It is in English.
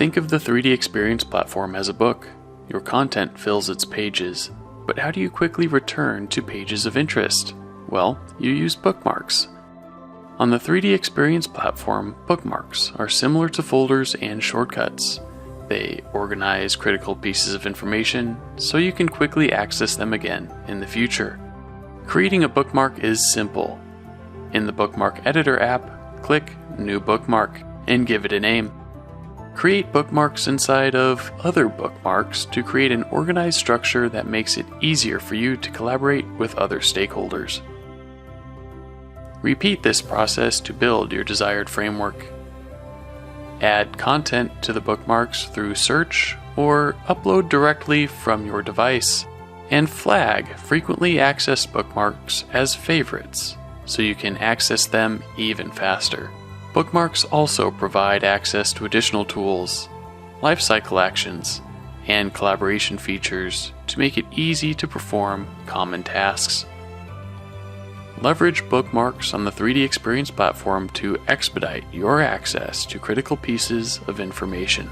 Think of the 3D Experience platform as a book. Your content fills its pages, but how do you quickly return to pages of interest? Well, you use bookmarks. On the 3D Experience platform, bookmarks are similar to folders and shortcuts. They organize critical pieces of information so you can quickly access them again in the future. Creating a bookmark is simple. In the Bookmark Editor app, click New Bookmark and give it a name. Create bookmarks inside of other bookmarks to create an organized structure that makes it easier for you to collaborate with other stakeholders. Repeat this process to build your desired framework. Add content to the bookmarks through search or upload directly from your device, and flag frequently accessed bookmarks as favorites so you can access them even faster. Bookmarks also provide access to additional tools, lifecycle actions, and collaboration features to make it easy to perform common tasks. Leverage bookmarks on the 3D Experience platform to expedite your access to critical pieces of information.